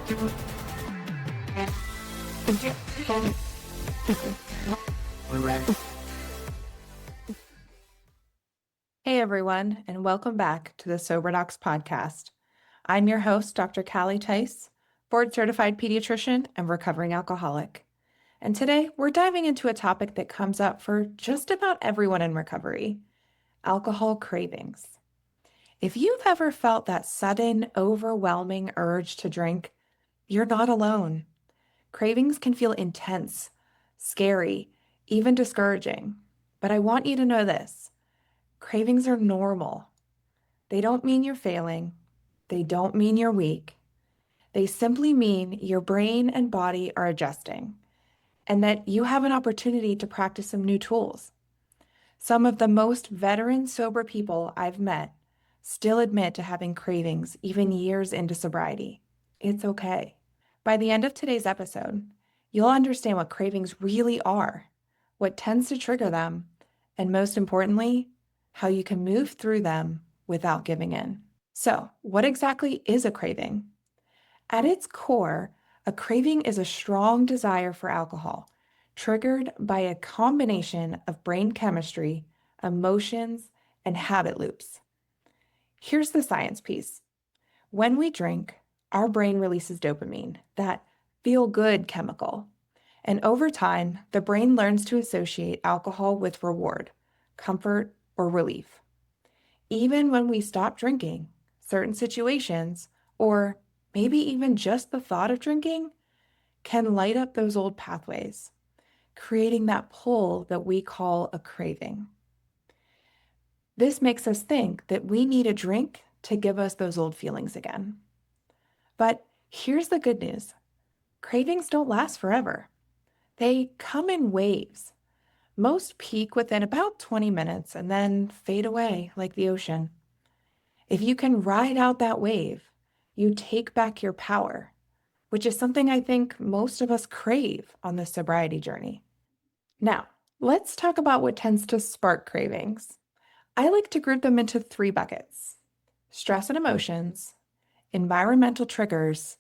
Hey everyone, and welcome back to the Sober Docs podcast. I'm your host, Dr. Theis, board-certified pediatrician and recovering alcoholic. And today we're diving into a topic that comes up for just about everyone in recovery: alcohol cravings. If you've ever felt that sudden, overwhelming urge to drink, you're not alone. Cravings can feel intense, scary, even discouraging. But I want you to know this: cravings are normal. They don't mean you're failing. They don't mean you're weak. They simply mean your brain and body are adjusting, and that you have an opportunity to practice some new tools. Some of the most veteran sober people I've met still admit to having cravings even years into sobriety. It's okay. By the end of today's episode, you'll understand what cravings really are, what tends to trigger them, and most importantly, how you can move through them without giving in. So, what exactly is a craving? At its core, a craving is a strong desire for alcohol, triggered by a combination of brain chemistry, emotions, and habit loops. Here's the science piece. When we drink, our brain releases dopamine, that feel-good chemical. And over time, the brain learns to associate alcohol with reward, comfort, or relief. Even when we stop drinking, certain situations, or maybe even just the thought of drinking, can light up those old pathways, creating that pull that we call a craving. This makes us think that we need a drink to give us those old feelings again. But here's the good news. Cravings don't last forever. They come in waves. Most peak within about 20 minutes and then fade away like the ocean. If you can ride out that wave, you take back your power, which is something I think most of us crave on the sobriety journey. Now, let's talk about what tends to spark cravings. I like to group them into 3 buckets: stress and emotions, environmental triggers,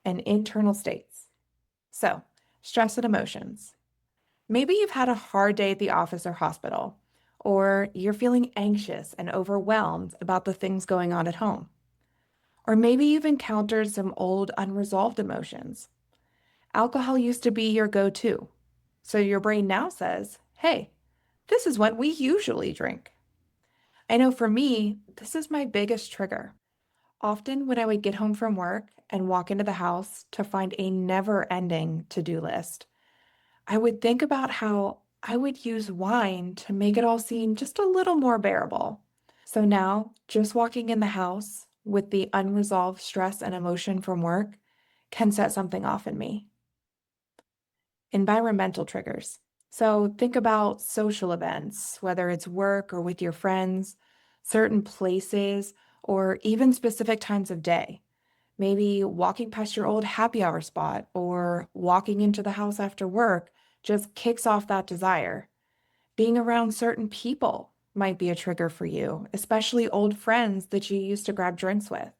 and internal states. So, stress and emotions. Maybe you've had a hard day at the office or hospital, or you're feeling anxious and overwhelmed about the things going on at home. Or maybe you've encountered some old unresolved emotions. Alcohol used to be your go-to, so your brain now says, hey, this is what we usually drink. I know for me, this is my biggest trigger. Often when I would get home from work and walk into the house to find a never-ending to-do list, I would think about how I would use wine to make it all seem just a little more bearable. So now, just walking in the house with the unresolved stress and emotion from work can set something off in me. Environmental triggers. So think about social events, whether it's work or with your friends, certain places, or even specific times of day. Maybe walking past your old happy hour spot or walking into the house after work just kicks off that desire. Being around certain people might be a trigger for you, especially old friends that you used to grab drinks with.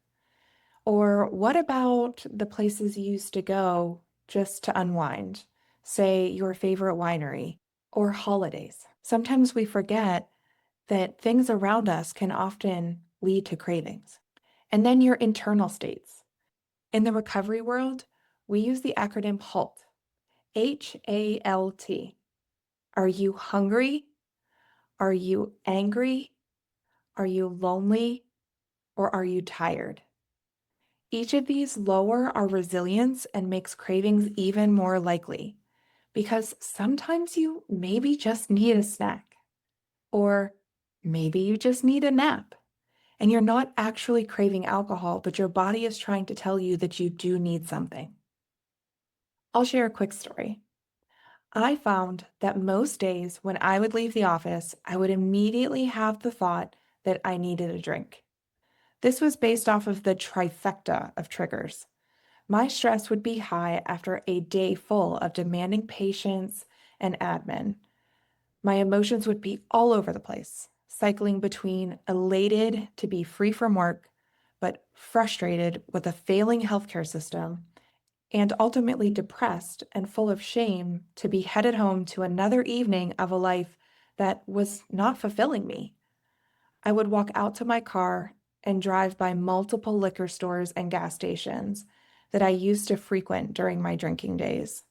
Or what about the places you used to go just to unwind? Say your favorite winery or holidays. Sometimes we forget that things around us can often lead to cravings. And then your internal states. In the recovery world, we use the acronym HALT, HALT. Are you hungry? Are you angry? Are you lonely? Or are you tired? Each of these lower our resilience and makes cravings even more likely, because sometimes you maybe just need a snack, or maybe you just need a nap, and you're not actually craving alcohol, but your body is trying to tell you that you do need something. I'll share a quick story. I found that most days when I would leave the office, I would immediately have the thought that I needed a drink. This was based off of the trifecta of triggers. My stress would be high after a day full of demanding patience and admin. My emotions would be all over the place, cycling between elated to be free from work, but frustrated with a failing healthcare system and ultimately depressed and full of shame to be headed home to another evening of a life that was not fulfilling me. I would walk out to my car and drive by multiple liquor stores and gas stations that I used to frequent during my drinking days,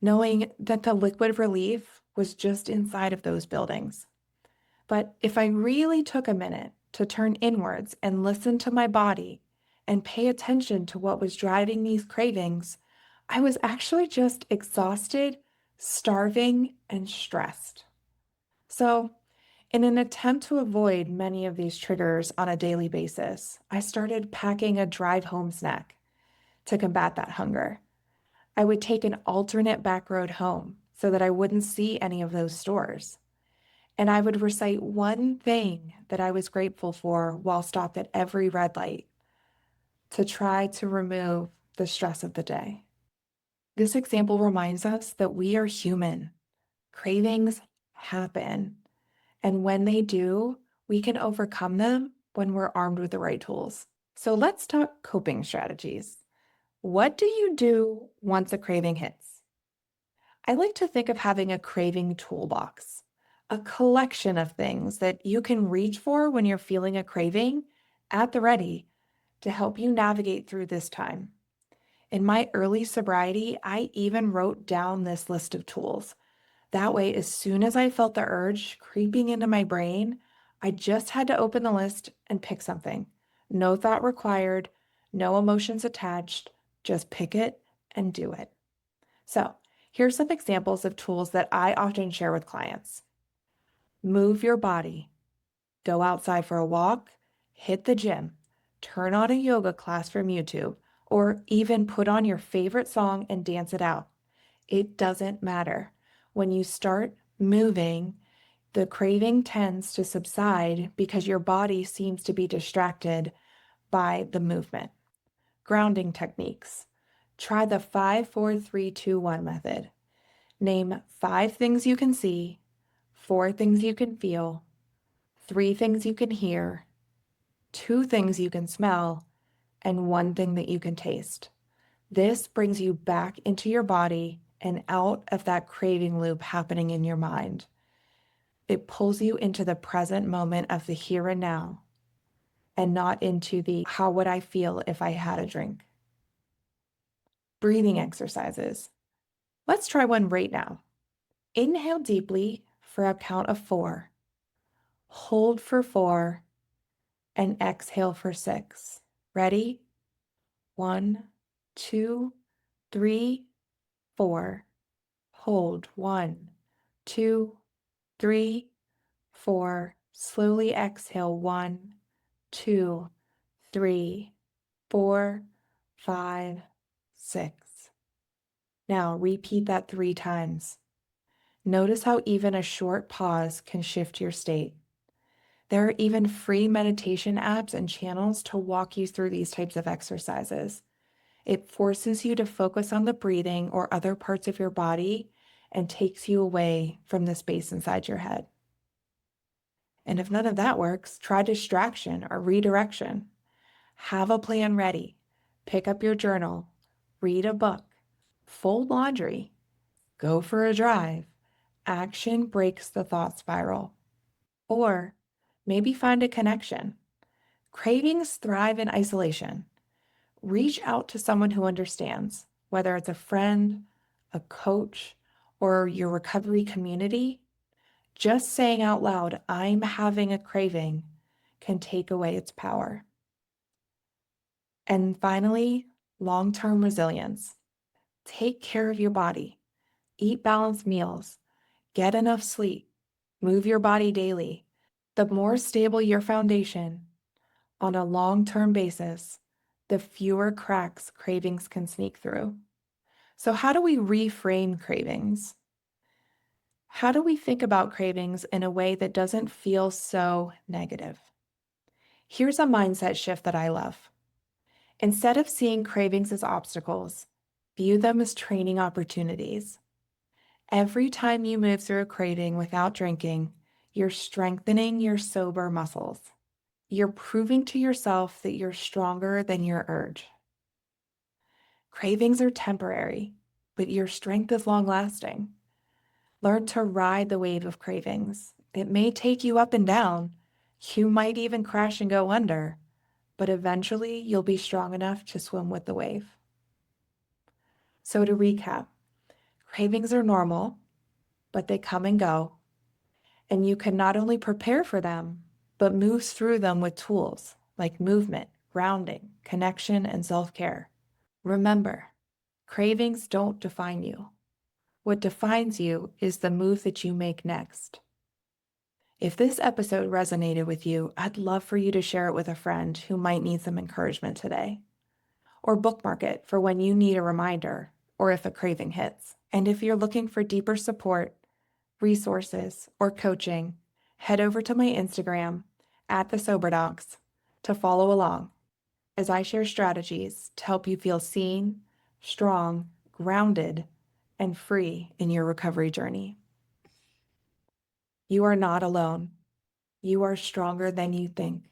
knowing that the liquid relief was just inside of those buildings. But if I really took a minute to turn inwards and listen to my body and pay attention to what was driving these cravings, I was actually just exhausted, starving, and stressed. So, in an attempt to avoid many of these triggers on a daily basis, I started packing a drive home snack to combat that hunger. I would take an alternate back road home so that I wouldn't see any of those stores. And I would recite one thing that I was grateful for while stopped at every red light to try to remove the stress of the day. This example reminds us that we are human. Cravings happen. And when they do, we can overcome them when we're armed with the right tools. So let's talk coping strategies. What do you do once a craving hits? I like to think of having a craving toolbox, a collection of things that you can reach for when you're feeling a craving at the ready to help you navigate through this time. In my early sobriety, I even wrote down this list of tools. That way, as soon as I felt the urge creeping into my brain, I just had to open the list and pick something. No thought required, no emotions attached, just pick it and do it. So, here's some examples of tools that I often share with clients. Move your body. Go outside for a walk, hit the gym, turn on a yoga class from YouTube, or even put on your favorite song and dance it out. It doesn't matter. When you start moving, the craving tends to subside because your body seems to be distracted by the movement. Grounding techniques. Try the 5-4-3-2-1 method. Name 5 things you can see, 4 things you can feel, 3 things you can hear, 2 things you can smell, and 1 thing that you can taste. This brings you back into your body and out of that craving loop happening in your mind. It pulls you into the present moment of the here and now and not into the how would I feel if I had a drink. Breathing exercises. Let's try one right now. Inhale deeply for a count of 4. Hold for 4 and exhale for 6. Ready? 1, 2, 3, 4. Hold 1, 2, 3, 4. Slowly exhale 1, 2, 3, 4, 5, 6. Now repeat that 3 times. Notice how even a short pause can shift your state. There are even free meditation apps and channels to walk you through these types of exercises. It forces you to focus on the breathing or other parts of your body and takes you away from the space inside your head. And if none of that works, try distraction or redirection. Have a plan ready. Pick up your journal, read a book, fold laundry, go for a drive. Action breaks the thought spiral. Or maybe find a connection. Cravings thrive in isolation. Reach out to someone who understands, whether it's a friend, a coach, or your recovery community. Just saying out loud, I'm having a craving, can take away its power. And finally, long-term resilience. Take care of your body. Eat balanced meals. Get enough sleep. Move your body daily. The more stable your foundation on a long-term basis, the fewer cracks cravings can sneak through. So how do we reframe cravings? How do we think about cravings in a way that doesn't feel so negative? Here's a mindset shift that I love. Instead of seeing cravings as obstacles, view them as training opportunities. Every time you move through a craving without drinking, you're strengthening your sober muscles. You're proving to yourself that you're stronger than your urge. Cravings are temporary, but your strength is long-lasting. Learn to ride the wave of cravings. It may take you up and down. You might even crash and go under, but eventually you'll be strong enough to swim with the wave. So to recap, cravings are normal, but they come and go, and you can not only prepare for them, but move through them with tools like movement, grounding, connection, and self-care. Remember, cravings don't define you. What defines you is the move that you make next. If this episode resonated with you, I'd love for you to share it with a friend who might need some encouragement today. Or bookmark it for when you need a reminder or if a craving hits. And if you're looking for deeper support, resources, or coaching, head over to my Instagram @thesoberdocs to follow along as I share strategies to help you feel seen, strong, grounded, and free in your recovery journey. You are not alone. You are stronger than you think.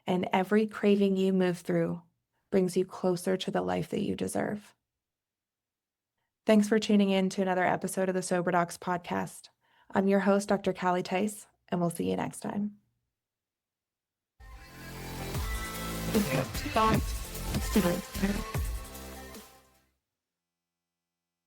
And every craving you move through brings you closer to the life that you deserve. Thanks for tuning in to another episode of the Sober Docs podcast. I'm your host, Dr. Theis, and we'll see you next time. Okay.